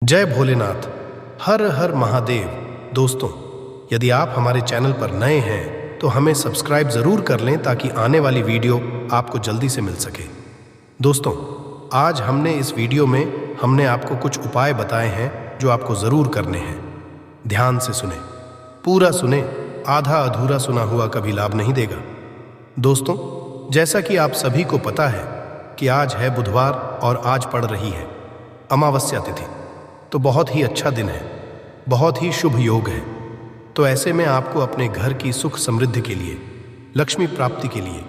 जय भोलेनाथ। हर हर महादेव। दोस्तों, यदि आप हमारे चैनल पर नए हैं तो हमें सब्सक्राइब ज़रूर कर लें ताकि आने वाली वीडियो आपको जल्दी से मिल सके। दोस्तों, आज हमने इस वीडियो में हमने आपको कुछ उपाय बताए हैं जो आपको ज़रूर करने हैं। ध्यान से सुने, पूरा सुने, आधा अधूरा सुना हुआ कभी लाभ नहीं देगा। दोस्तों, जैसा कि आप सभी को पता है कि आज है बुधवार और आज पड़ रही है अमावस्या तिथि, तो बहुत ही अच्छा दिन है, बहुत ही शुभ योग है। तो ऐसे में आपको अपने घर की सुख समृद्धि के लिए, लक्ष्मी प्राप्ति के लिए,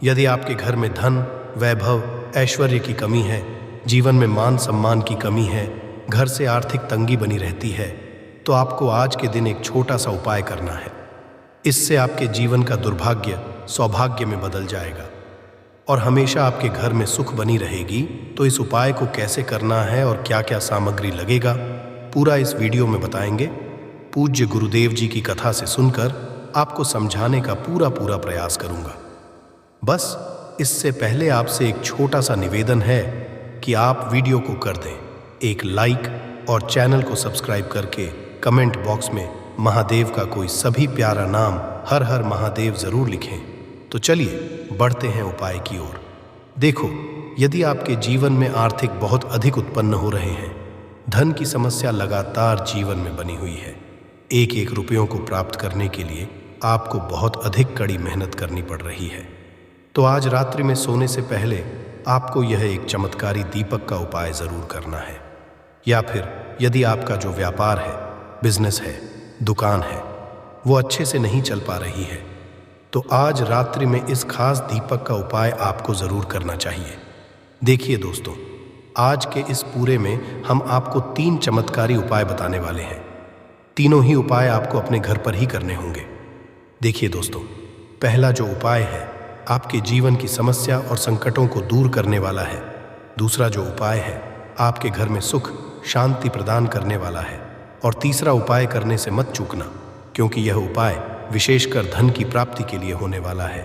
यदि आपके घर में धन, वैभव, ऐश्वर्य की कमी है, जीवन में मान सम्मान की कमी है, घर से आर्थिक तंगी बनी रहती है, तो आपको आज के दिन एक छोटा सा उपाय करना है। इससे आपके जीवन का दुर्भाग्य सौभाग्य में बदल जाएगा और हमेशा आपके घर में सुख बनी रहेगी। तो इस उपाय को कैसे करना है और क्या क्या सामग्री लगेगा, पूरा इस वीडियो में बताएंगे। पूज्य गुरुदेव जी की कथा से सुनकर आपको समझाने का पूरा प्रयास करूंगा। बस इससे पहले आपसे एक छोटा सा निवेदन है कि आप वीडियो को कर दें एक लाइक और चैनल को सब्सक्राइब करके कमेंट बॉक्स में महादेव का कोई सभी प्यारा नाम हर हर महादेव जरूर लिखें। तो चलिए बढ़ते हैं उपाय की ओर। देखो, यदि आपके जीवन में आर्थिक बहुत अधिक उत्पन्न हो रहे हैं, धन की समस्या लगातार जीवन में बनी हुई है, एक एक रुपयों को प्राप्त करने के लिए आपको बहुत अधिक कड़ी मेहनत करनी पड़ रही है, तो आज रात्रि में सोने से पहले आपको यह एक चमत्कारी दीपक का उपाय ज़रूर करना है। या फिर यदि आपका जो व्यापार है, बिजनेस है, दुकान है, वो अच्छे से नहीं चल पा रही है, तो आज रात्रि में इस खास दीपक का उपाय आपको ज़रूर करना चाहिए। देखिए दोस्तों, आज के इस पूरे में हम आपको 3 चमत्कारी उपाय बताने वाले हैं। तीनों ही उपाय आपको अपने घर पर ही करने होंगे। देखिए दोस्तों, पहला जो उपाय है आपके जीवन की समस्या और संकटों को दूर करने वाला है। दूसरा जो उपाय है आपके घर में सुख शांति प्रदान करने वाला है। और तीसरा उपाय करने से मत चूकना, क्योंकि यह उपाय विशेषकर धन की प्राप्ति के लिए होने वाला है,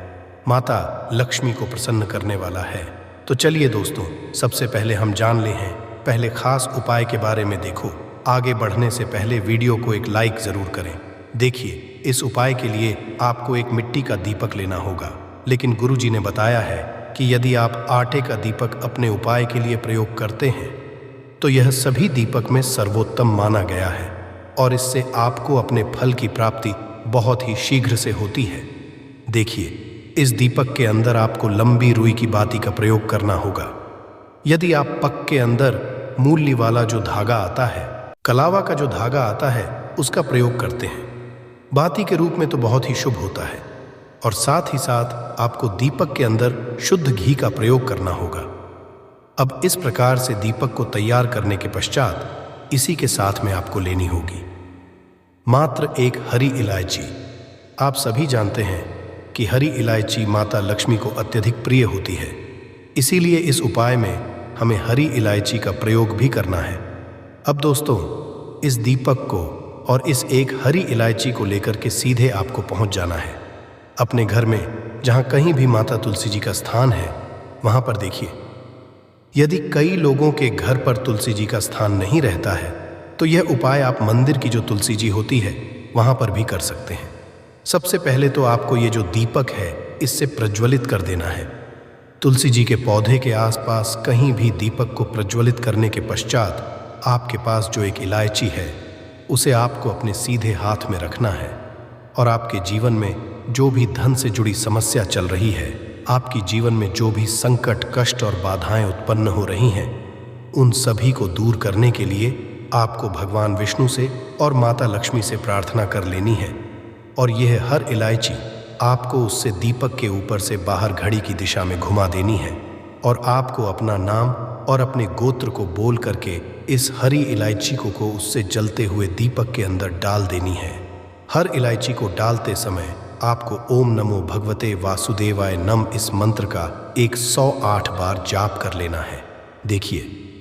माता लक्ष्मी को प्रसन्न करने वाला है। तो चलिए दोस्तों, सबसे पहले हम जान ले हैं पहले खास उपाय के बारे में। देखो, आगे बढ़ने से पहले वीडियो को एक लाइक ज़रूर करें। देखिए, इस उपाय के लिए आपको एक मिट्टी का दीपक लेना होगा, लेकिन गुरुजी ने बताया है कि यदि आप आटे का दीपक अपने उपाय के लिए प्रयोग करते हैं तो यह सभी दीपक में सर्वोत्तम माना गया है और इससे आपको अपने फल की प्राप्ति बहुत ही शीघ्र से होती है। देखिए, इस दीपक के अंदर आपको लंबी रुई की बाती का प्रयोग करना होगा। यदि आप पक के अंदर मूली वाला जो धागा आता है, कलावा का जो धागा आता है, उसका प्रयोग करते हैं, बाती के रूप में तो बहुत ही शुभ होता है। और साथ ही साथ आपको दीपक के अंदर शुद्ध घी का प्रयोग करना होगा। अब इस प्रकार से दीपक को तैयार करने के पश्चात इसी के साथ में आपको लेनी होगी मात्र एक हरी इलायची। आप सभी जानते हैं कि हरी इलायची माता लक्ष्मी को अत्यधिक प्रिय होती है, इसीलिए इस उपाय में हमें हरी इलायची का प्रयोग भी करना है। अब दोस्तों, इस दीपक को और इस एक हरी इलायची को लेकर के सीधे आपको पहुंच जाना है अपने घर में, जहां कहीं भी माता तुलसी जी का स्थान है वहां पर। देखिए, यदि कई लोगों के घर पर तुलसी जी का स्थान नहीं रहता है तो यह उपाय आप मंदिर की जो तुलसी जी होती है वहां पर भी कर सकते हैं। सबसे पहले तो आपको ये जो दीपक है इससे प्रज्वलित कर देना है। तुलसी जी के पौधे के आसपास कहीं भी दीपक को प्रज्वलित करने के पश्चात आपके पास जो एक इलायची है उसे आपको अपने सीधे हाथ में रखना है और आपके जीवन में जो भी धन से जुड़ी समस्या चल रही है, आपकी जीवन में जो भी संकट, कष्ट और बाधाएं उत्पन्न हो रही हैं, उन सभी को दूर करने के लिए आपको भगवान विष्णु से और माता लक्ष्मी से प्रार्थना कर लेनी है। और यह हर इलायची आपको उससे दीपक के ऊपर से बाहर घड़ी की दिशा में घुमा देनी है और आपको अपना नाम और अपने गोत्र को बोल करके इस हरी इलायची को उससे जलते हुए दीपक के अंदर डाल देनी है। हर इलायची को डालते समय आपको ओम नमो भगवते वासुदेवाय नम इस मंत्र का 108 बार जाप कर लेना है। देखिए,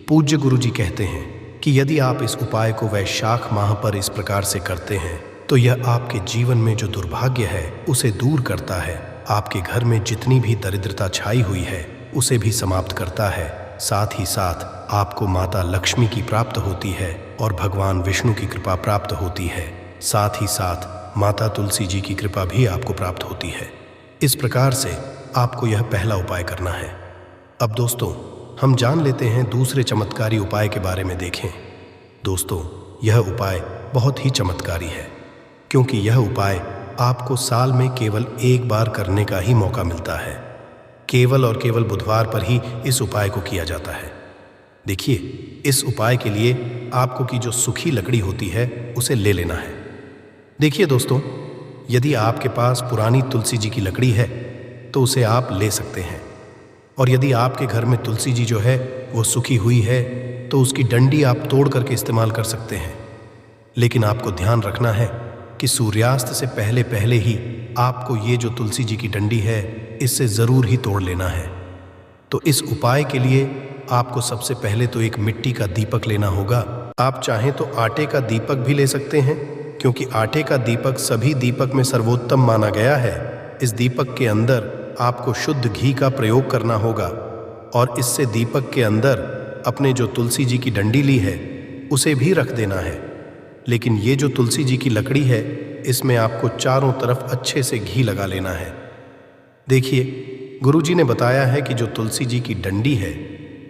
पूज्य गुरु जी कहते हैं कि यदि आप इस उपाय को वैशाख माह पर इस प्रकार से करते हैं तो यह आपके जीवन में जो दुर्भाग्य है उसे दूर करता है, आपके घर में जितनी भी दरिद्रता छाई हुई है उसे भी समाप्त करता है साथ ही साथ आपको माता लक्ष्मी की प्राप्त होती है और भगवान विष्णु की कृपा प्राप्त होती है। साथ ही साथ माता तुलसी जी की कृपा भी आपको प्राप्त होती है। इस प्रकार से आपको यह पहला उपाय करना है। अब दोस्तों, हम जान लेते हैं दूसरे चमत्कारी उपाय के बारे में। देखें दोस्तों, यह उपाय बहुत ही चमत्कारी है, क्योंकि यह उपाय आपको साल में केवल एक बार करने का ही मौका मिलता है। केवल और केवल बुधवार पर ही इस उपाय को किया जाता है। देखिए, इस उपाय के लिए आपको की जो सूखी लकड़ी होती है उसे ले लेना है। देखिए दोस्तों, यदि आपके पास पुरानी तुलसी जी की लकड़ी है तो उसे आप ले सकते हैं, और यदि आपके घर में तुलसी जी जो है वो सूखी हुई है तो उसकी डंडी आप तोड़ करके इस्तेमाल कर सकते हैं। लेकिन आपको ध्यान रखना है कि सूर्यास्त से पहले पहले ही आपको ये जो तुलसी जी की डंडी है इससे ज़रूर ही तोड़ लेना है। तो इस उपाय के लिए आपको सबसे पहले तो एक मिट्टी का दीपक लेना होगा। आप चाहें तो आटे का दीपक भी ले सकते हैं, क्योंकि आटे का दीपक सभी दीपक में सर्वोत्तम माना गया है। इस दीपक के अंदर आपको शुद्ध घी का प्रयोग करना होगा, और इससे दीपक के अंदर अपने जो तुलसी जी की डंडी ली है उसे भी रख देना है। लेकिन ये जो तुलसी जी की लकड़ी है इसमें आपको चारों तरफ अच्छे से घी लगा लेना है। देखिए, गुरुजी ने बताया है कि जो तुलसी जी की डंडी है,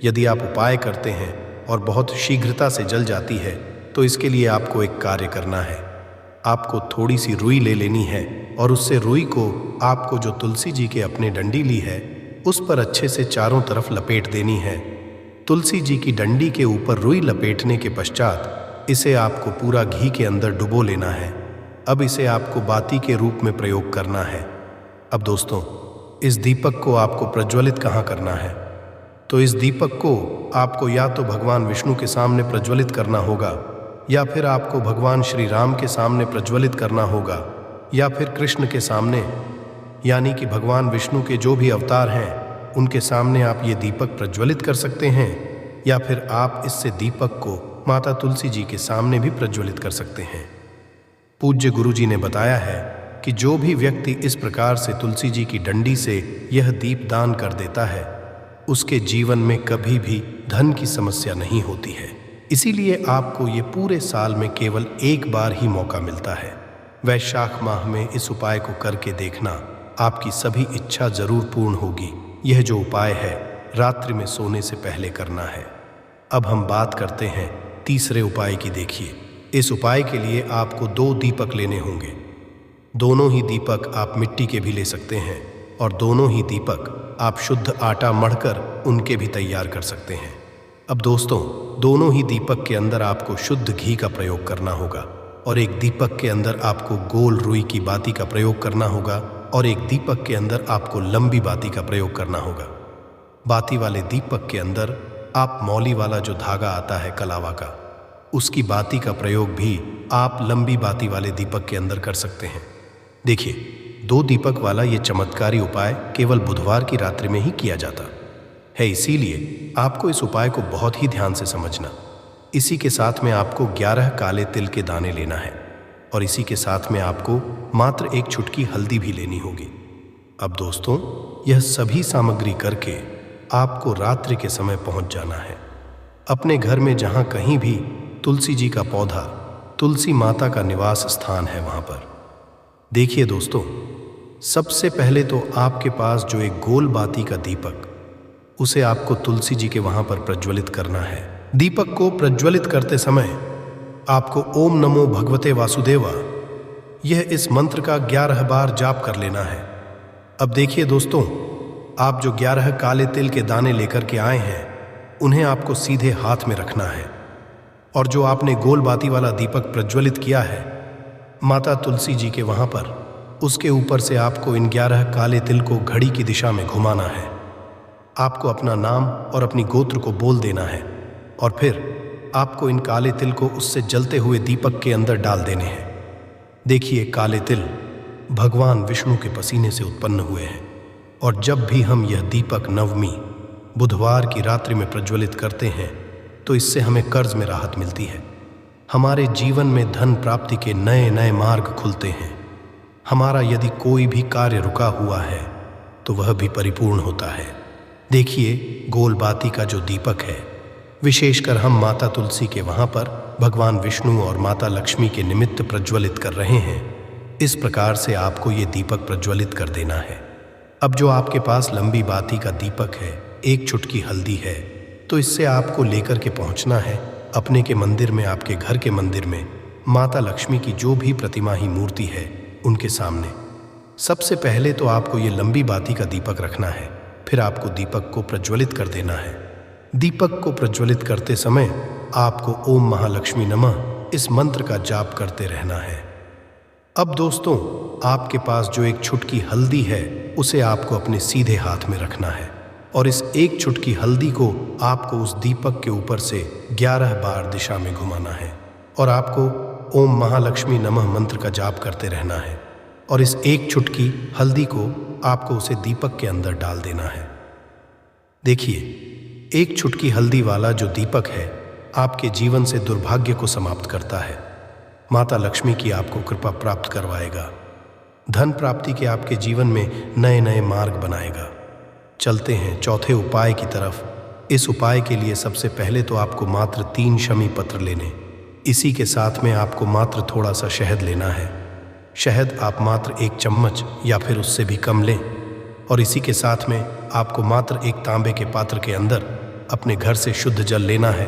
यदि आप उपाय करते हैं और बहुत शीघ्रता से जल जाती है तो इसके लिए आपको एक कार्य करना है। आपको थोड़ी सी रुई ले लेनी है और उससे रुई को आपको जो तुलसी जी के अपने डंडी ली है उस पर अच्छे से चारों तरफ लपेट देनी है। तुलसी जी की डंडी के ऊपर रुई लपेटने के पश्चात इसे आपको पूरा घी के अंदर डुबो लेना है। अब इसे आपको बाती के रूप में प्रयोग करना है। अब दोस्तों, इस दीपक को आपको प्रज्वलित कहाँ करना है? तो इस दीपक को आपको या तो भगवान विष्णु के सामने प्रज्वलित करना होगा, या फिर आपको भगवान श्री राम के सामने प्रज्वलित करना होगा, या फिर कृष्ण के सामने, यानी कि भगवान विष्णु के जो भी अवतार हैं उनके सामने आप ये दीपक प्रज्वलित कर सकते हैं, या फिर आप इससे दीपक को माता तुलसी जी के सामने भी प्रज्वलित कर सकते हैं। पूज्य गुरुजी ने बताया है कि जो भी व्यक्ति इस प्रकार से तुलसी जी की डंडी से यह दीप दान कर देता है उसके जीवन में कभी भी धन की समस्या नहीं होती है। इसीलिए आपको ये पूरे साल में केवल एक बार ही मौका मिलता है। वैशाख माह में इस उपाय को करके देखना, आपकी सभी इच्छा जरूर पूर्ण होगी। यह जो उपाय है रात्रि में सोने से पहले करना है। अब हम बात करते हैं तीसरे उपाय की। देखिए, इस उपाय के लिए आपको 2 दीपक लेने होंगे। दोनों ही दीपक आप मिट्टी के भी ले सकते हैं, और दोनों ही दीपक आप शुद्ध आटा मढ़कर उनके भी तैयार कर सकते हैं। अब दोस्तों, दोनों ही दीपक के अंदर आपको शुद्ध घी का प्रयोग करना होगा, और एक दीपक के अंदर आपको गोल रुई की बाती का प्रयोग करना होगा, और एक दीपक के अंदर आपको लंबी बाती का प्रयोग करना होगा। बाती वाले दीपक के अंदर आप मौली वाला जो धागा आता है कलावा का, उसकी बाती का प्रयोग भी आप लंबी बाती वाले दीपक के अंदर कर सकते हैं। देखिए, 2 दीपक वाला ये चमत्कारी उपाय केवल बुधवार की रात्रि में ही किया जाता है, इसीलिए आपको इस उपाय को बहुत ही ध्यान से समझना। इसी के साथ में आपको 11 काले तिल के दाने लेना है, और इसी के साथ में आपको मात्र 1 चुटकी हल्दी भी लेनी होगी। अब दोस्तों, यह सभी सामग्री करके आपको रात्रि के समय पहुंच जाना है अपने घर में, जहां कहीं भी तुलसी जी का पौधा, तुलसी माता का निवास स्थान है वहां पर। देखिए दोस्तों, सबसे पहले तो आपके पास जो एक गोल बाती का दीपक, उसे आपको तुलसी जी के वहां पर प्रज्वलित करना है। दीपक को प्रज्वलित करते समय आपको ओम नमो भगवते वासुदेवा, यह इस मंत्र का 11 बार जाप कर लेना है। अब देखिए दोस्तों, आप जो 11 काले तिल के दाने लेकर के आए हैं उन्हें आपको सीधे हाथ में रखना है, और जो आपने गोल बाती वाला दीपक प्रज्वलित किया है माता तुलसी जी के वहां पर, उसके ऊपर से आपको इन 11 काले तिल को घड़ी की दिशा में घुमाना है। आपको अपना नाम और अपनी गोत्र को बोल देना है, और फिर आपको इन काले तिल को उससे जलते हुए दीपक के अंदर डाल देने हैं। देखिए, काले तिल भगवान विष्णु के पसीने से उत्पन्न हुए हैं, और जब भी हम यह दीपक नवमी बुधवार की रात्रि में प्रज्वलित करते हैं तो इससे हमें कर्ज में राहत मिलती है। हमारे जीवन में धन प्राप्ति के नए नए मार्ग खुलते हैं। हमारा यदि कोई भी कार्य रुका हुआ है तो वह भी परिपूर्ण होता है। देखिए, गोल बाती का जो दीपक है, विशेषकर हम माता तुलसी के वहां पर भगवान विष्णु और माता लक्ष्मी के निमित्त प्रज्वलित कर रहे हैं। इस प्रकार से आपको ये दीपक प्रज्वलित कर देना है। अब जो आपके पास लंबी बाती का दीपक है, एक चुटकी हल्दी है, तो इससे आपको लेकर के पहुंचना है अपने के मंदिर में, आपके घर के मंदिर में माता लक्ष्मी की जो भी प्रतिमा ही मूर्ति है उनके सामने। सबसे पहले तो आपको ये लंबी बाती का दीपक रखना है, फिर आपको दीपक को प्रज्वलित कर देना है। दीपक को प्रज्वलित करते समय आपको ओम महालक्ष्मी नमः इस मंत्र का जाप करते रहना है। अब दोस्तों, आपके पास जो एक चुटकी हल्दी है उसे आपको अपने सीधे हाथ में रखना है और इस एक चुटकी हल्दी को आपको उस दीपक के ऊपर से 11 बार दिशा में घुमाना है और आपको ओम महालक्ष्मी नमः मंत्र का जाप करते रहना है और इस एक चुटकी हल्दी को आपको उसे दीपक के अंदर डाल देना है। देखिए, एक चुटकी हल्दी वाला जो दीपक है आपके जीवन से दुर्भाग्य को समाप्त करता है, माता लक्ष्मी की आपको कृपा प्राप्त करवाएगा, धन प्राप्ति के आपके जीवन में नए नए मार्ग बनाएगा। चलते हैं चौथे उपाय की तरफ। इस उपाय के लिए सबसे पहले तो आपको मात्र 3 शमी पत्र लेने, इसी के साथ में आपको मात्र थोड़ा सा शहद लेना है। शहद आप मात्र 1 चम्मच या फिर उससे भी कम लें और इसी के साथ में आपको मात्र एक तांबे के पात्र के अंदर अपने घर से शुद्ध जल लेना है।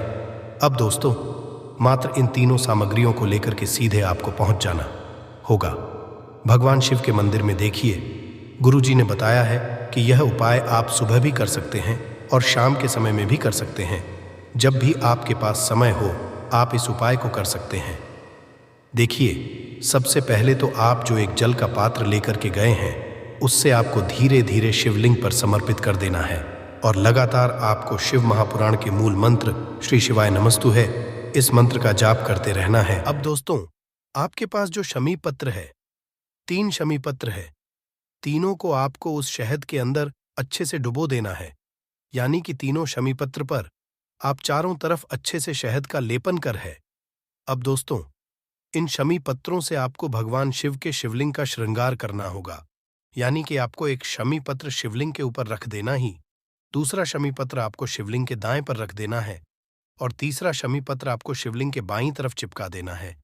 अब दोस्तों, मात्र इन तीनों सामग्रियों को लेकर के सीधे आपको पहुंच जाना होगा भगवान शिव के मंदिर में। देखिए, गुरुजी ने बताया है कि यह उपाय आप सुबह भी कर सकते हैं और शाम के समय में भी कर सकते हैं। जब भी आपके पास समय हो आप इस उपाय को कर सकते हैं। देखिए, सबसे पहले तो आप जो एक जल का पात्र लेकर के गए हैं उससे आपको धीरे धीरे शिवलिंग पर समर्पित कर देना है और लगातार आपको शिव महापुराण के मूल मंत्र श्री शिवाय नमस्तु है इस मंत्र का जाप करते रहना है। अब दोस्तों, आपके पास जो शमी पत्र है, 3 शमी पत्र है, तीनों को आपको उस शहद के अंदर अच्छे से डुबो देना है। यानी कि तीनों शमी पत्र पर आप चारों तरफ अच्छे से शहद का लेपन कर है। अब दोस्तों, इन शमी पत्रों से आपको भगवान शिव के शिवलिंग का श्रृंगार करना होगा। यानी कि आपको एक शमी पत्र शिवलिंग के ऊपर रख देना ही, दूसरा शमी पत्र आपको शिवलिंग के दाएं पर रख देना है और तीसरा शमी पत्र आपको शिवलिंग के बाईं तरफ चिपका देना है।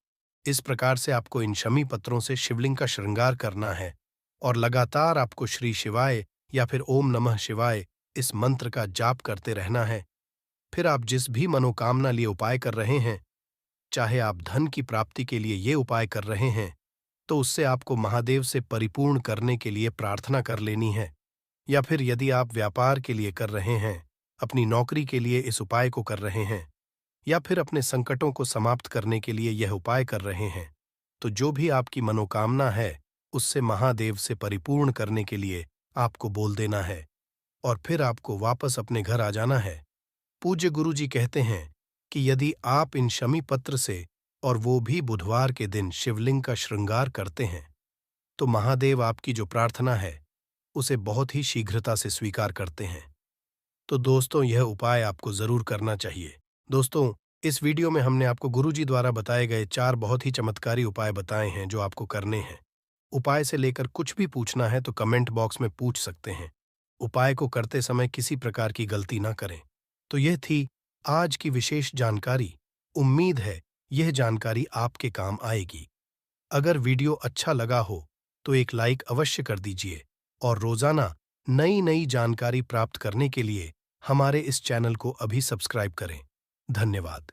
इस प्रकार से आपको इन शमी पत्रों से शिवलिंग का श्रृंगार करना है और लगातार आपको श्री शिवाय या फिर ओम नमः शिवाय इस मंत्र का जाप करते रहना है। फिर आप जिस भी मनोकामना लिए उपाय कर रहे हैं, चाहे आप धन की प्राप्ति के लिए ये उपाय कर रहे हैं, तो उससे आपको महादेव से परिपूर्ण करने के लिए प्रार्थना कर लेनी है। या फिर यदि आप व्यापार के लिए कर रहे हैं, अपनी नौकरी के लिए इस उपाय को कर रहे हैं, या फिर अपने संकटों को समाप्त करने के लिए यह उपाय कर रहे हैं, तो जो भी आपकी मनोकामना है उससे महादेव से परिपूर्ण करने के लिए आपको बोल देना है और फिर आपको वापस अपने घर आ जाना है। पूज्य गुरुजी कहते हैं कि यदि आप इन शमी पत्र से और वो भी बुधवार के दिन शिवलिंग का श्रृंगार करते हैं, तो महादेव आपकी जो प्रार्थना है उसे बहुत ही शीघ्रता से स्वीकार करते हैं। तो दोस्तों, यह उपाय आपको जरूर करना चाहिए। दोस्तों, इस वीडियो में हमने आपको गुरुजी द्वारा बताए गए 4 बहुत ही चमत्कारी उपाय बताए हैं जो आपको करने हैं। उपाय से लेकर कुछ भी पूछना है तो कमेंट बॉक्स में पूछ सकते हैं। उपाय को करते समय किसी प्रकार की गलती ना करें। तो यह थी आज की विशेष जानकारी। उम्मीद है यह जानकारी आपके काम आएगी। अगर वीडियो अच्छा लगा हो तो एक लाइक अवश्य कर दीजिए और रोजाना नई नई जानकारी प्राप्त करने के लिए हमारे इस चैनल को अभी सब्सक्राइब करें। धन्यवाद।